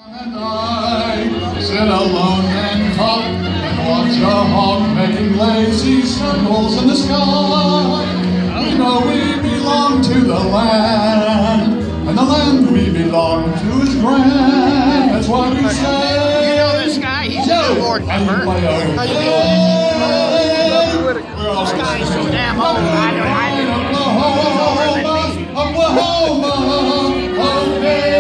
And I sit alone and talk and watch a hawk making lazy circles in the sky. We know we belong to the land, and the land we belong to is grand. That's why we say, you know this guy, he's an award member. How you doing? This guy's so damn old, I do. He's older than me. Oklahoma, okay.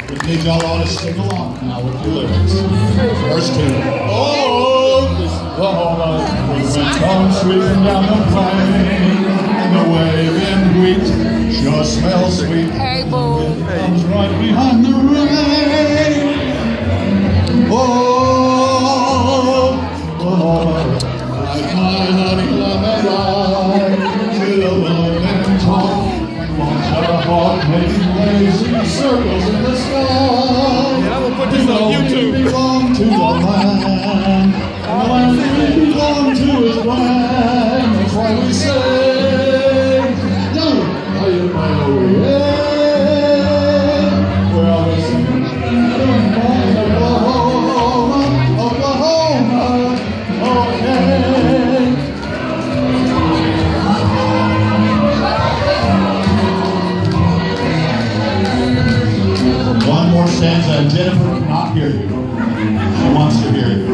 We need y'all all to sing along now with the lyrics. Verse 2. Oklahoma, the wind comes sweeping down the plain, and the waving wheat sure smells sweet. Hey, boo. It comes right behind the rain. Like my honey love and I sit alone and talk and watch our hawk making lazy circles in the sky. Yeah, I'm gonna put this on YouTube. We belong to the land, and the land we belong to is grand. That's why we say, yo, yeah. We're always singing, Oklahoma, Oklahoma, okay. One more stanza, and Jennifer cannot hear you. She wants to hear you.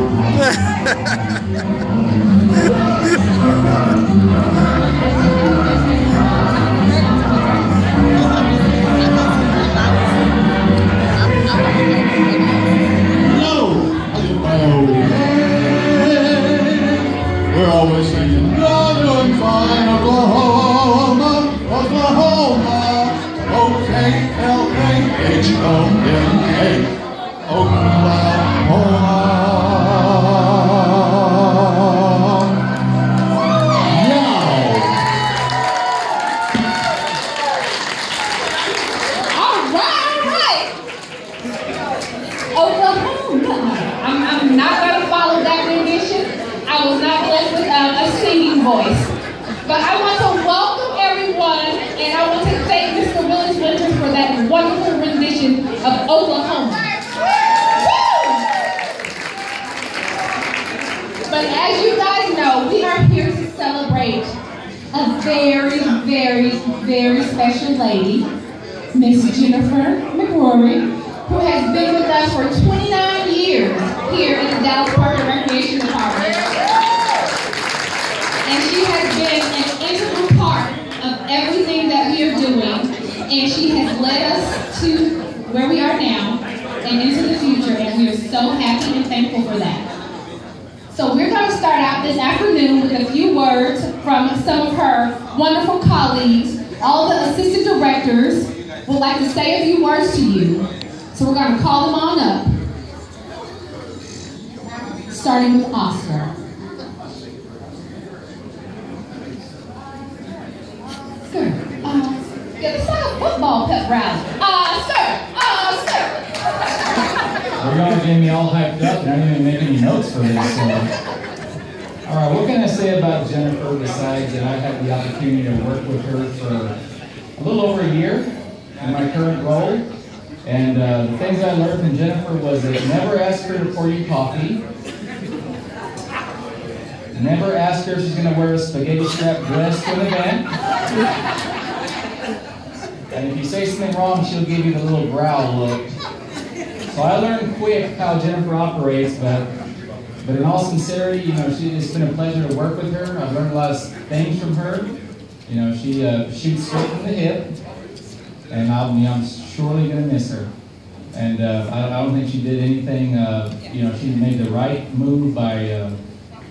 We're always singing, you're doing fine, Oklahoma, Oklahoma, O-K-L-A-H-O-M-A, Oklahoma. All right. Oklahoma. I'm not going to follow that rendition. I was not blessed with a singing voice. But I want to welcome everyone, and I want to thank Mr. Willis Winters for that wonderful rendition of Oklahoma. Woo! But as you guys know, we are here to celebrate a very, very, very special lady, Miss Jennifer McRorey, who has been with us for 29 years here in the Dallas Park and Recreation Department. And she has been an integral part of everything that we are doing, and she has led us to where we are now and into the future, and we are so happy and thankful for that. So we're going to start out this afternoon with a few words from some of her wonderful colleagues. All the assistant directors would like to say a few words to you. So we're going to call them on up. Starting with Oscar. Sir, yeah, this is like a football pep rally. Sir. We're going to get me all hyped up, and I didn't even make any notes for this. So. All right, what can I say about Jennifer besides that I had the opportunity to work with her for a little over a year in my current role? And the things I learned from Jennifer was that never ask her to pour you coffee. Never ask her if she's going to wear a spaghetti strap dress to an event. And if you say something wrong, she'll give you the little growl look. So I learned quick how Jennifer operates, but in all sincerity, you know, it's been a pleasure to work with her. I've learned a lot of things from her. You know, she shoots straight from the hip, and I'm surely going to miss her. And I don't think she did anything, you know, she made the right move by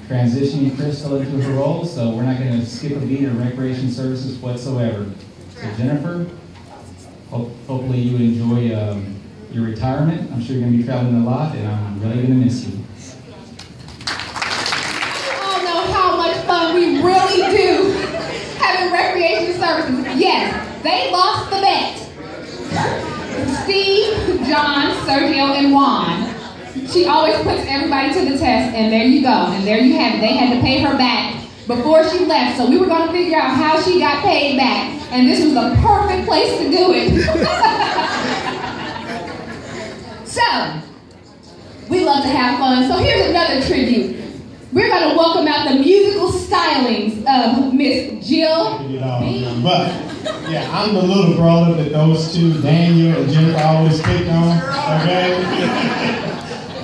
transitioning Crystal into her role, so we're not going to skip a beat of recreation services whatsoever. So Jennifer, hopefully you enjoy your retirement. I'm sure you're going to be traveling a lot, and I'm really going to miss you. You all know how much fun we really do having recreation services. Yes, they lost the bet. Steve, John, Sergio, and Juan. She always puts everybody to the test, and there you go. And there you have it. They had to pay her back before she left. So we were going to figure out how she got paid back. And this was the perfect place to do it. So, we love to have fun. So here's another tribute. We're going to welcome out the musical stylings of Miss Jill. But, yeah, I'm the little brother that those two, Daniel and Jennifer, always pick on, okay?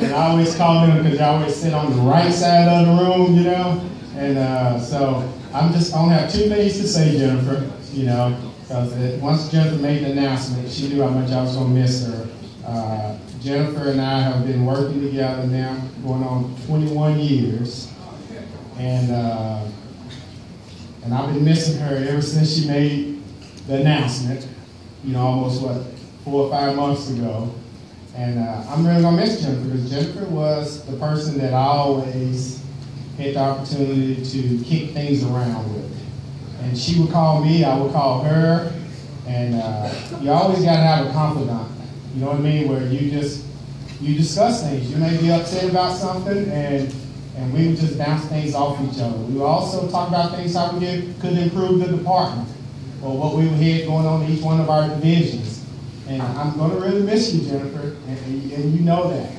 And I always call them because they always sit on the right side of the room, you know? And so I only have two things to say, Jennifer, you know, because once Jennifer made the announcement, she knew how much I was going to miss her. Jennifer and I have been working together now, going on 21 years, and I've been missing her ever since she made the announcement, you know, almost, 4 or 5 months ago. And I'm really going to miss Jennifer, because Jennifer was the person that I always had the opportunity to kick things around with. And she would call me, I would call her, and you always got to have a confidant. You know what I mean? Where you discuss things. You may be upset about something, and we would just bounce things off each other. We would also talk about things how we could improve the department, or what we had going on in each one of our divisions. And I'm going to really miss you, Jennifer, and you know that.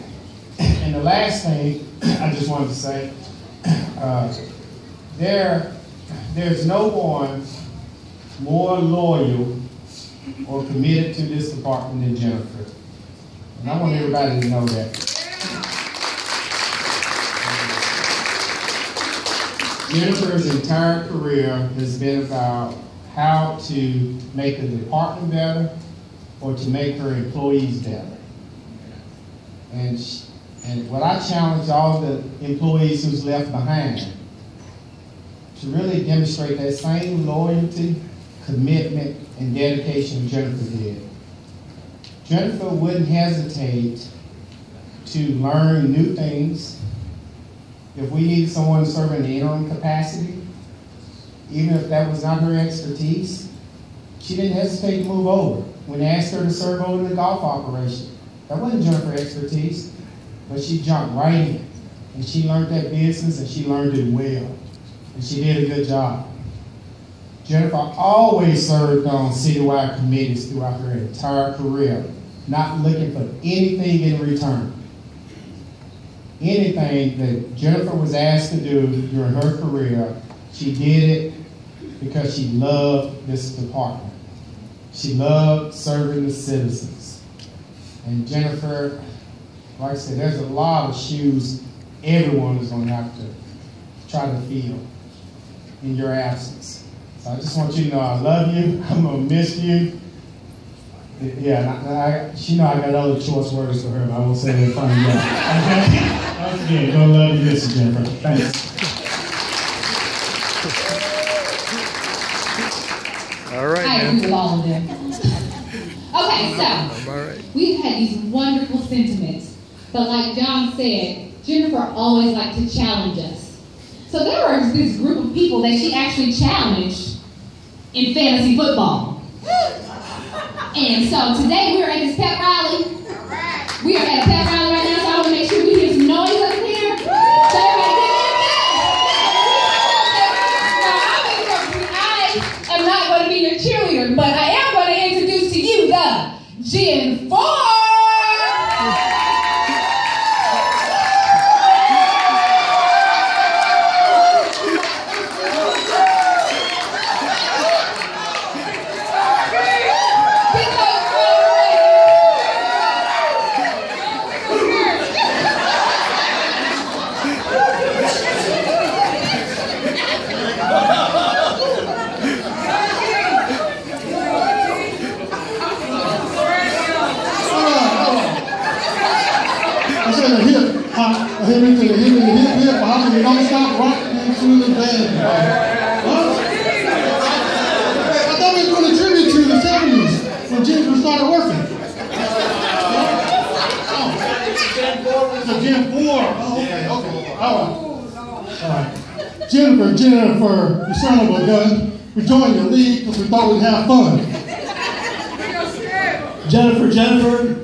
And the last thing I just wanted to say, there's no one more loyal or committed to this department than Jennifer. And I want everybody to know that. Jennifer's entire career has been about how to make the department better or to make her employees better. And what I challenge all the employees who's left behind to really demonstrate that same loyalty, commitment, and dedication Jennifer did. Jennifer wouldn't hesitate to learn new things. If we needed someone to serve in the interim capacity, even if that was not her expertise, she didn't hesitate to move over. When they asked her to serve over the golf operation, that wasn't Jennifer's expertise, but she jumped right in. And she learned that business, and she learned it well. And she did a good job. Jennifer always served on citywide committees throughout her entire career, not looking for anything in return. Anything that Jennifer was asked to do during her career, she did it because she loved this department. She loved serving the citizens. And Jennifer, like I said, there's a lot of shoes everyone is going to have to try to fill in your absence. So I just want you to know I love you. I'm going to miss you. Yeah, she know I got other choice words for her, but I won't say it in front of you. Okay? Once again, go love you, Mr. Jennifer. Thanks. All right, I agree with all of them. Okay, so we've had these wonderful sentiments, but like John said, Jennifer always liked to challenge us. So there was this group of people that she actually challenged in fantasy football. And so today we are at this pep rally. We are at a pep rally right now, so I want to make sure we hear some noise up here. So everybody get in there. I am not going to be your cheerleader, but I am going to introduce to you the Gen 4. Don't stop rocking into the band. What? I thought we were going to tribute to the 70s when Jennifer started working. It's a Gen 4. Oh, okay. All right. Jennifer, you son of a gun. We joined your league because we thought we'd have fun. Jennifer,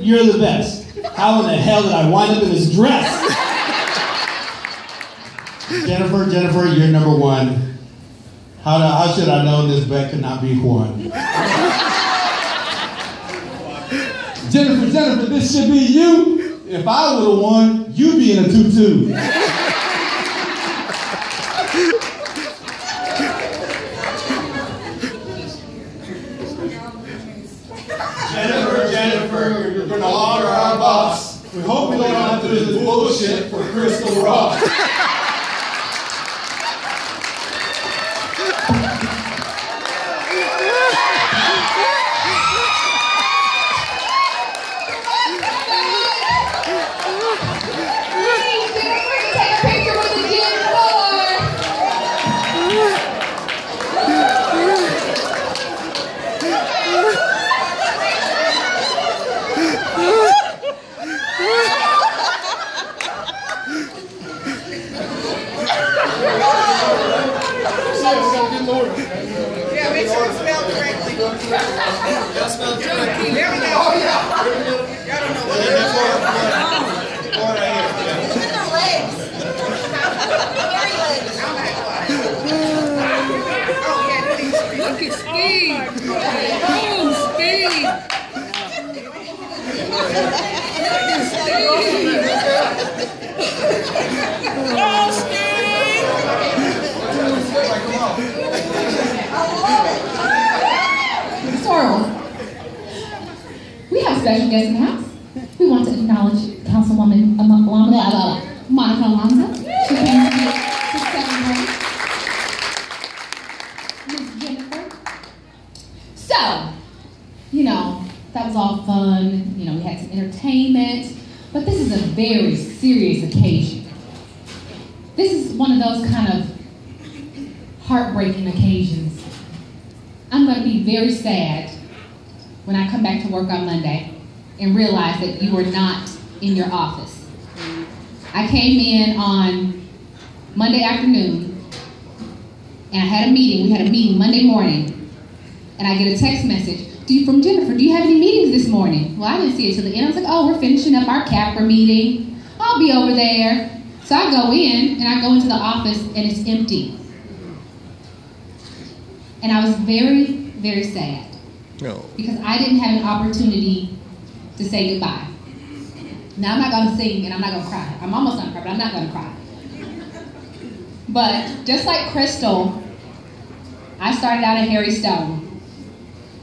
you're the best. How in the hell did I wind up in this dress? Jennifer, you're number one. How should I know this bet could not be won? Jennifer, this should be you. If I would have won, you'd be in a tutu. Jennifer, you're gonna honor our boss. We hope we don't have to do this bullshit for Crystal Rock. Yeah, make sure it's spelled correctly. That's spelled correctly. There we go. Oh, yeah. Y'all don't know what it is. Look at the legs. Hairy legs. Oh, yeah, please. Look at Steve. Oh, Steve. Oh, Steve. Sorrel, we have a special guest in the house. We want to acknowledge Councilwoman Monica Alonso. She came to celebrate Miss Jennifer. So, that was all fun. We had some entertainment, but this is a very serious occasion. This is one of those kind of heartbreaking occasions. I'm going to be very sad when I come back to work on Monday and realize that you were not in your office. I came in on Monday afternoon and I had a meeting. We had a meeting Monday morning and I get a text message from Jennifer, do you have any meetings this morning? Well, I didn't see it till the end. I was like, oh, we're finishing up our CAPRA meeting. I'll be over there. So I go in and I go into the office and it's empty. And I was very, very sad. No. Because I didn't have an opportunity to say goodbye. Now I'm not going to sing and I'm not going to cry. I'm almost going to cry, but I'm not going to cry. But just like Crystal, I started out at Harry Stone.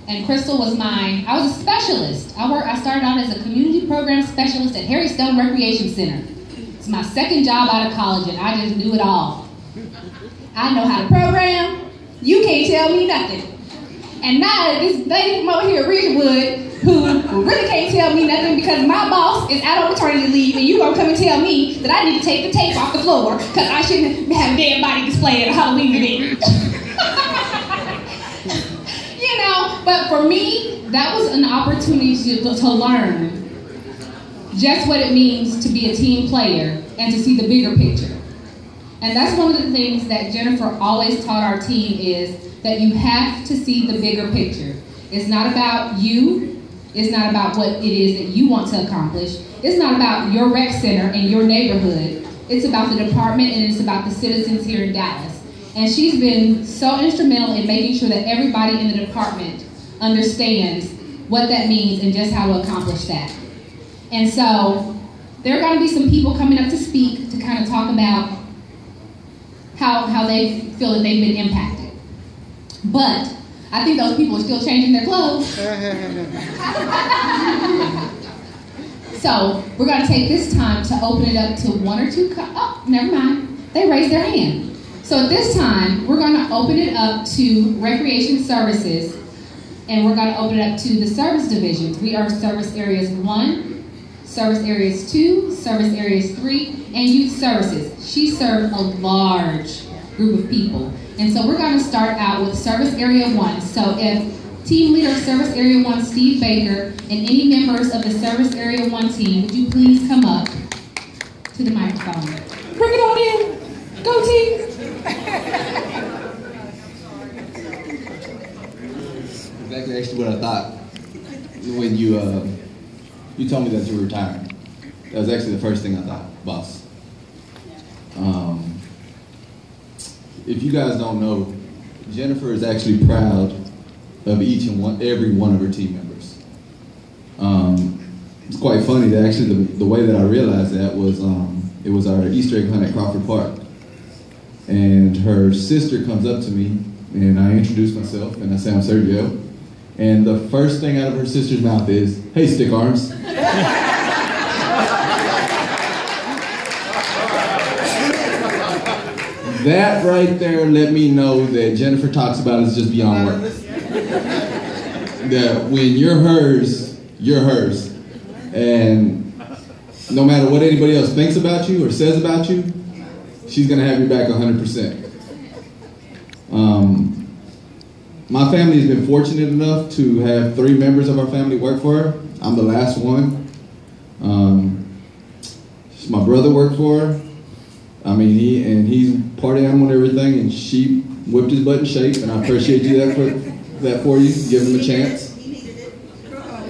And Crystal was I was a specialist. I started out as a community program specialist at Harry Stone Recreation Center. It's my second job out of college and I just knew it all. I know how to program. You can't tell me nothing. And now this lady from over here at Ridgewood, who really can't tell me nothing because my boss is out on maternity leave and you gonna come and tell me that I need to take the tape off the floor because I shouldn't have a dead body display at a Halloween event. But for me, that was an opportunity to learn just what it means to be a team player and to see the bigger picture. And that's one of the things that Jennifer always taught our team is that you have to see the bigger picture. It's not about you. It's not about what it is that you want to accomplish. It's not about your rec center and your neighborhood. It's about the department and it's about the citizens here in Dallas. And she's been so instrumental in making sure that everybody in the department understands what that means and just how to accomplish that. And so there are going to be some people coming up to speak to kind of talk about how they feel that they've been impacted. But I think those people are still changing their clothes. So we're going to take this time to open it up to one or two, oh, never mind. They raised their hand. So at this time, we're going to open it up to Recreation Services, and we're going to open it up to the service divisions. We are Service Areas 1, Service Areas 2, Service Areas 3, and Youth Services. She served a large group of people. And so we're going to start out with Service Area 1. So if Team Leader of Service Area 1, Steve Baker, and any members of the Service Area 1 team, would you please come up to the microphone? Bring it on in. Go team. Exactly actually what I thought when you told me that you were retiring. That was actually the first thing I thought, boss. if you guys don't know, Jennifer is actually proud of every one of her team members. It's quite funny that actually the way that I realized that was it was our Easter egg hunt at Crawford Park. And her sister comes up to me, and I introduce myself, and I say I'm Sergio. And the first thing out of her sister's mouth is, "Hey, stick arms." That right there let me know that Jennifer talks about is just beyond work. That when you're hers, you're hers. And no matter what anybody else thinks about you or says about you, she's gonna have your back 100%. My family has been fortunate enough to have 3 members of our family work for her. I'm the last one. My brother worked for her. I mean, he's party animal and everything, and she whipped his butt in shape, and I appreciate you that for you, give him a chance.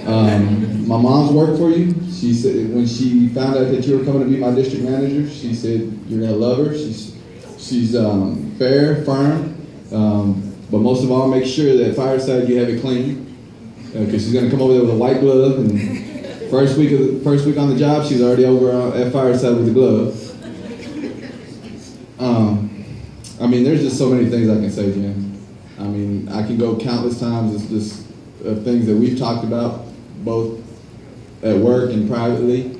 My mom's worked for you. She said when she found out that you were coming to be my district manager, she said you're gonna love her. She's fair, firm, but most of all, make sure that Fireside you have it clean, because she's gonna come over there with a white glove, and first week on the job, she's already over at Fireside with the glove. I mean, there's just so many things I can say, Jen. I mean, I can go countless times. It's just things that we've talked about, both at work and privately.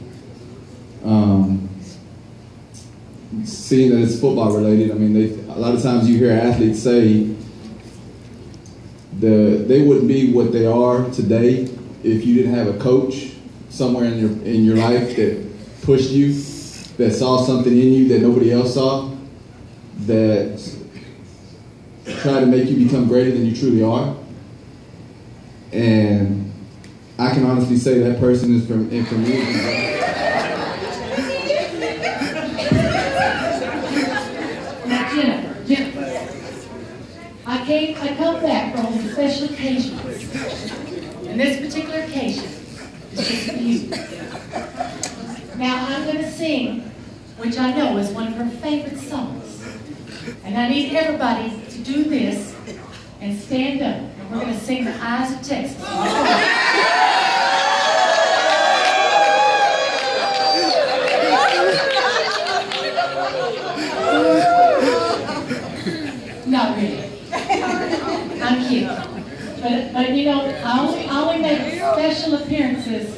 Seeing that it's football related, I mean, a lot of times you hear athletes say they wouldn't be what they are today if you didn't have a coach somewhere in your life that pushed you, that saw something in you that nobody else saw, that try to make you become greater than you truly are. And I can honestly say that person is from me. Now, Jennifer, I come back from a special occasion. And this particular occasion is just for you. Now, I'm going to sing, which I know is one of her favorite songs. And I need everybody to do this and stand up. And we're going to sing The Eyes of Texas. Not really. I'm kidding. But you know, I only make special appearances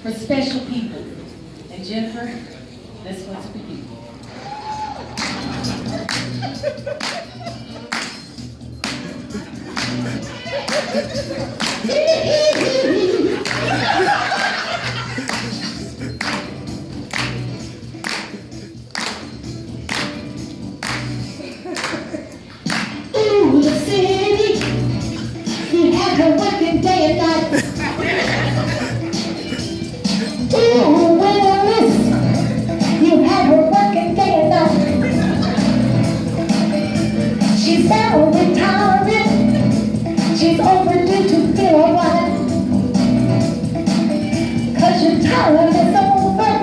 for special people. And Jennifer, this one's for you. Ooh, the city, you have her working day and night. Ooh, Willis, you have her working day and night. She's now retiring, she's overdue to feel alright. 'Cause your time is over,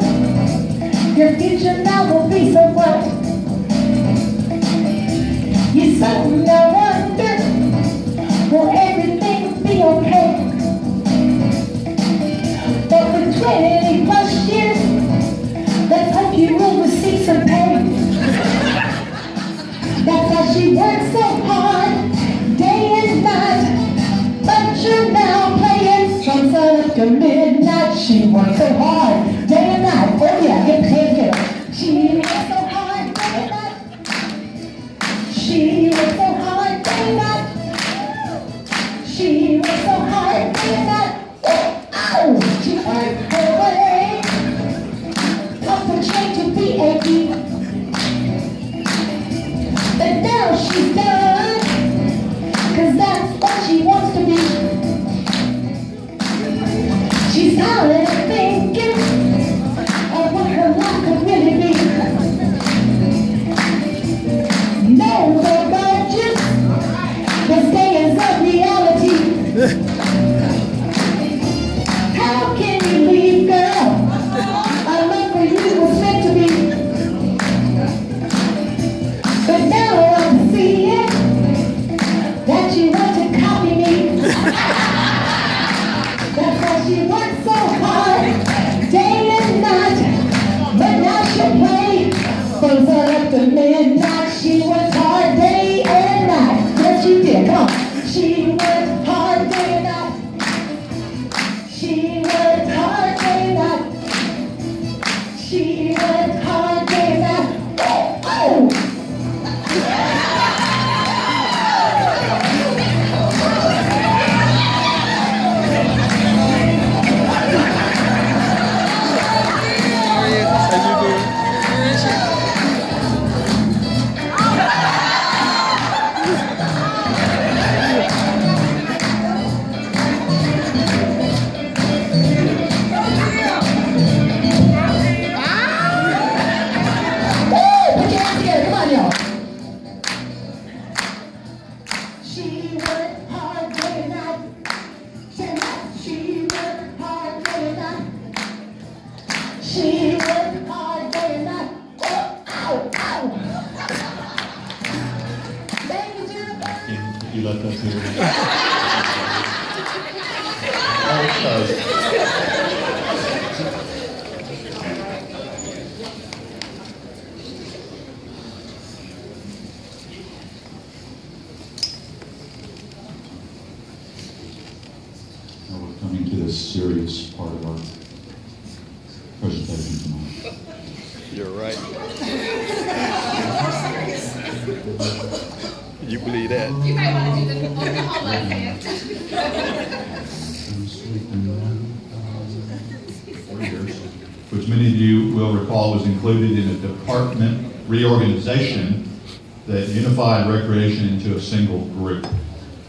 your future now will be so bright. You suddenly wonder, will everything be okay? But for 20 plus years, let's hope you will receive some pay. That's how she works so hard, day and night. But you're now playing from sun up to midnight. She works so hard, day and night. Oh yeah, get paid, get her. She works so hard, day and night. She works so hard, day and night. She works so hard, day and night. Oh, she works her way up the train to BAD. But now she's done, 'cause that's what she wants to be. She's tired of thinking of what her life could really be. No more budget, this day is a reality. How can you leave She worked hard day and night. She worked hard day and night. She worked hard day and night. Oh, ow, ow. Thank you, Jennifer. You let that through. Now we're coming to the serious part of our presentation tonight. You're right. You believe that? You might want to do the Oklahoma dance. Which many of you will recall was included in a department reorganization that unified recreation into a single group.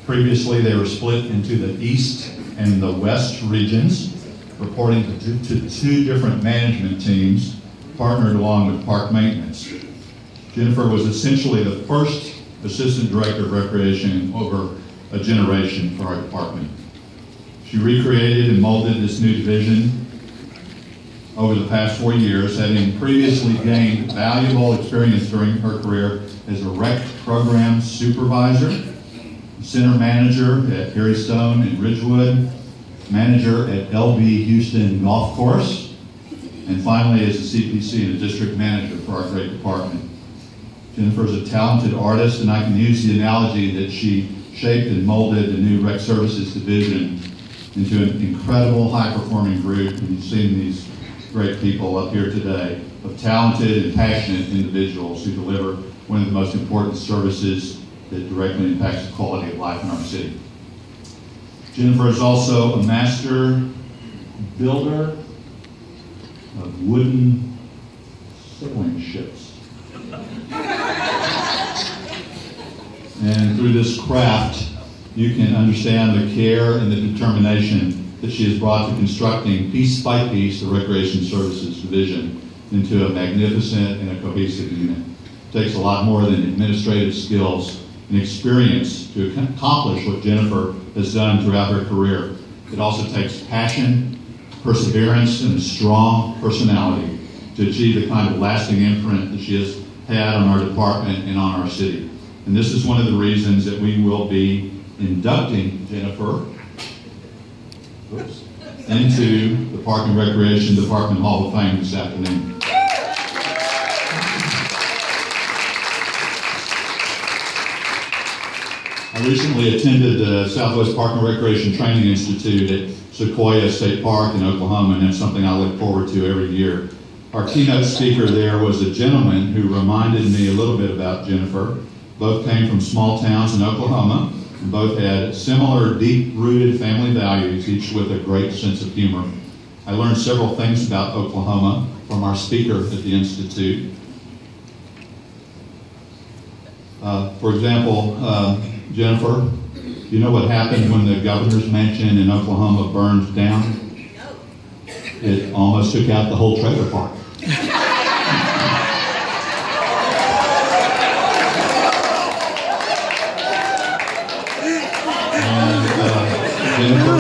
Previously, they were split into the East and the West regions, reporting to two different management teams partnered along with park maintenance. Jennifer was essentially the first assistant director of recreation in over a generation for our department. She recreated and molded this new division over the past 4 years, having previously gained valuable experience during her career as a rec program supervisor, center manager at Harry Stone in Ridgewood, manager at LB Houston Golf Course, and finally as a CPC and a district manager for our great department. Jennifer is a talented artist, and I can use the analogy that she shaped and molded the new rec services division into an incredible high-performing group, and you've seen these great people up here today, of talented and passionate individuals who deliver one of the most important services that directly impacts the quality of life in our city. Jennifer is also a master builder of wooden sailing ships. And through this craft, you can understand the care and the determination that she has brought to constructing piece by piece the Recreation Services Division into a magnificent and a cohesive unit. It takes a lot more than administrative skills and experience to accomplish what Jennifer has done throughout her career. It also takes passion, perseverance, and a strong personality to achieve the kind of lasting imprint that she has had on our department and on our city. And this is one of the reasons that we will be inducting Jennifer into the Park and Recreation Department Hall of Fame this afternoon. I recently attended the Southwest Park and Recreation Training Institute at Sequoia State Park in Oklahoma, and that's something I look forward to every year. Our keynote speaker there was a gentleman who reminded me a little bit about Jennifer. Both came from small towns in Oklahoma, and both had similar deep-rooted family values, each with a great sense of humor. I learned several things about Oklahoma from our speaker at the Institute. For example, Jennifer, you know what happened when the governor's mansion in Oklahoma burned down? It almost took out the whole trailer park. Jennifer,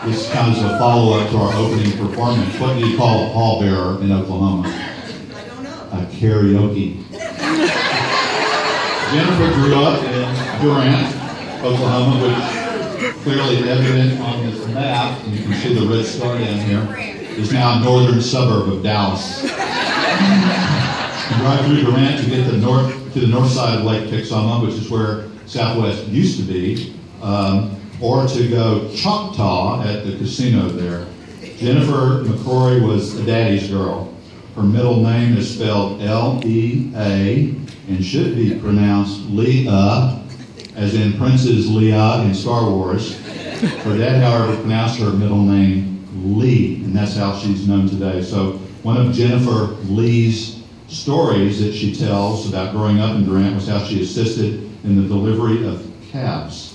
this kind of a follow-up to our opening performance. What do you call a pallbearer in Oklahoma? I don't know. A karaoke. Jennifer grew up in Durant, Oklahoma, which clearly evident on this map, and you can see the red star down here, is now a northern suburb of Dallas. You drive through Durant to get to the north side of Lake Texoma, which is where Southwest used to be, or to go Choctaw at the casino there. Jennifer McRorey was a daddy's girl. Her middle name is spelled L-E-A and should be pronounced Leah, as in Princess Leia in Star Wars. Her dad, however, pronounced her middle name Lee, and that's how she's known today. So one of Jennifer Lee's stories that she tells about growing up in Durant was how she assisted in the delivery of cabs.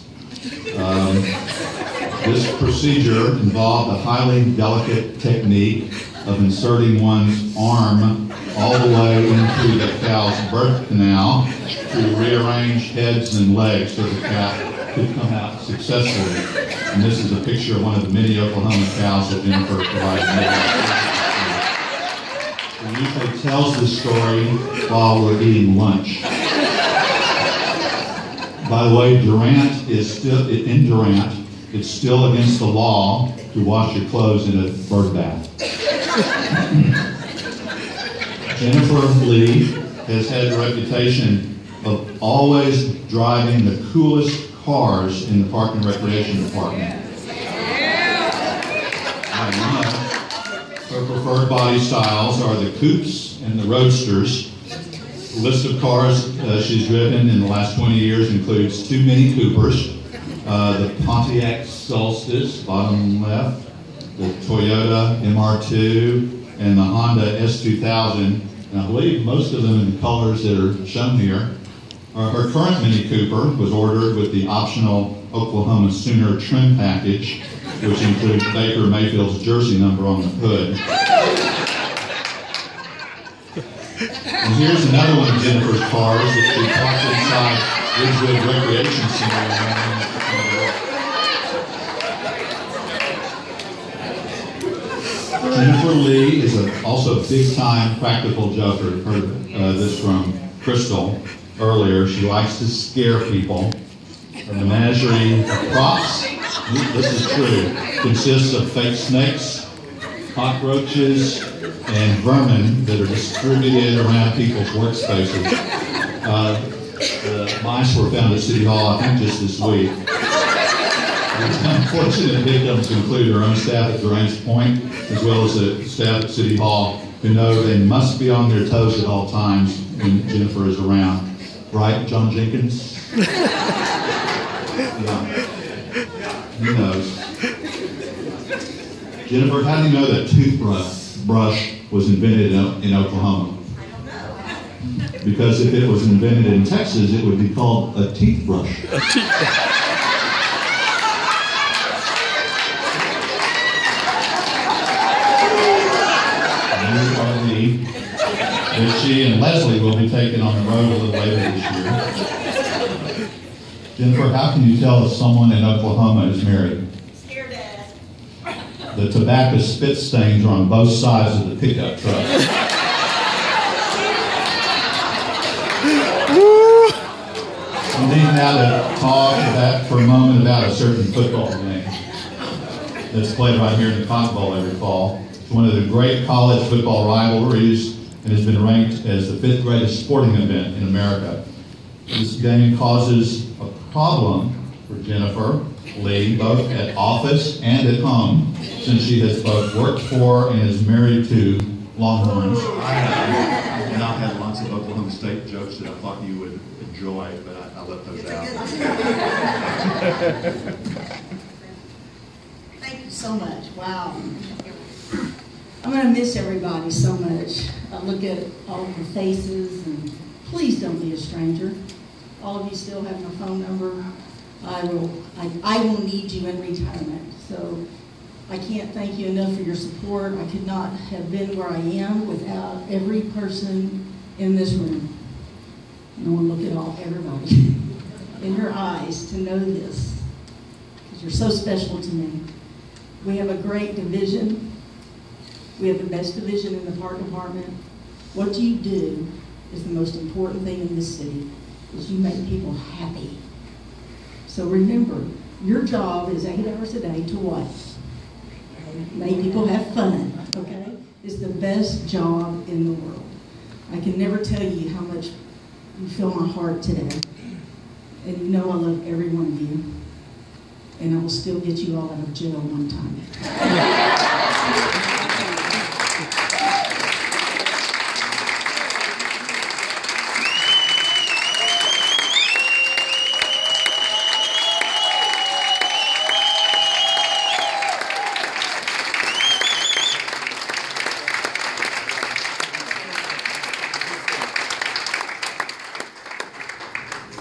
This procedure involved a highly delicate technique of inserting one's arm all the way into the cow's birth canal to rearrange heads and legs so the calf could come out successfully. And this is a picture of one of the many Oklahoma cows that Jennifer provided. She usually tells this story while we're eating lunch. By the way, Durant is still, in Durant, it's still against the law to wash your clothes in a bird bath. Jennifer Lee has had the reputation of always driving the coolest cars in the Park and Recreation Department. Her preferred body styles are the coupes and the roadsters. The list of cars she's driven in the last 20 years includes 2 Mini Coopers, the Pontiac Solstice, bottom left, the Toyota MR2, and the Honda S2000. And I believe most of them in the colors that are shown here. Her current Mini Cooper was ordered with the optional Oklahoma Sooner trim package, which includes Baker Mayfield's jersey number on the hood. And here's another one of Jennifer's cars that she parked inside Ridgewood Recreation Center. Jennifer Lee is also a big-time practical joker. Heard this from Crystal earlier. She likes to scare people. Her menagerie of props, this is true, consists of fake snakes, cockroaches, and vermin that are distributed around people's workspaces. The mice were found at City Hall, I think, just this week. Unfortunate victims include her own staff at Durant's Point, as well as the staff at City Hall, who know they must be on their toes at all times when Jennifer is around. Right, John Jenkins? Yeah. Who knows? Jennifer, how do you know that toothbrush was invented in Oklahoma? Because if it was invented in Texas, it would be called a teeth brush. She and Leslie will be taken on the road a little later this year. Jennifer, how can you tell if someone in Oklahoma is married? Scared Dad. The tobacco spit stains are on both sides of the pickup truck. We need now to talk for a moment about a certain football game that's played right here in the Cotton Bowl every fall. It's one of the great college football rivalries and has been ranked as the 5th greatest sporting event in America. This game causes a problem for Jennifer Lee, both at office and at home, since she has both worked for and is married to Longhorns. I have not had lots of Oklahoma State jokes that I thought you would enjoy, but I left those out. Thank you so much. Wow. I'm going to miss everybody so much. I look at all of the faces, and please don't be a stranger. All of you still have my phone number. I will need you in retirement. So I can't thank you enough for your support. I could not have been where I am without every person in this room. And I want to look at everybody in your eyes to know this, because you're so special to me. We have a great division. We have the best division in the park department. What you do is the most important thing in this city, is you make people happy. So remember, your job is 8 hours a day to what? Make people have fun, okay? It's the best job in the world. I can never tell you how much you fill my heart today. And you know I love every one of you. And I will still get you all out of jail one time.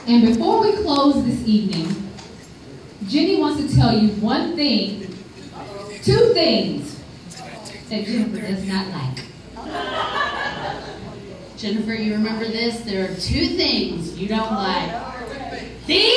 And before we close this evening, Jenny wants to tell you one thing, 2 things that Jennifer does not like. Jennifer, you remember this? There are two things you don't like. Thieves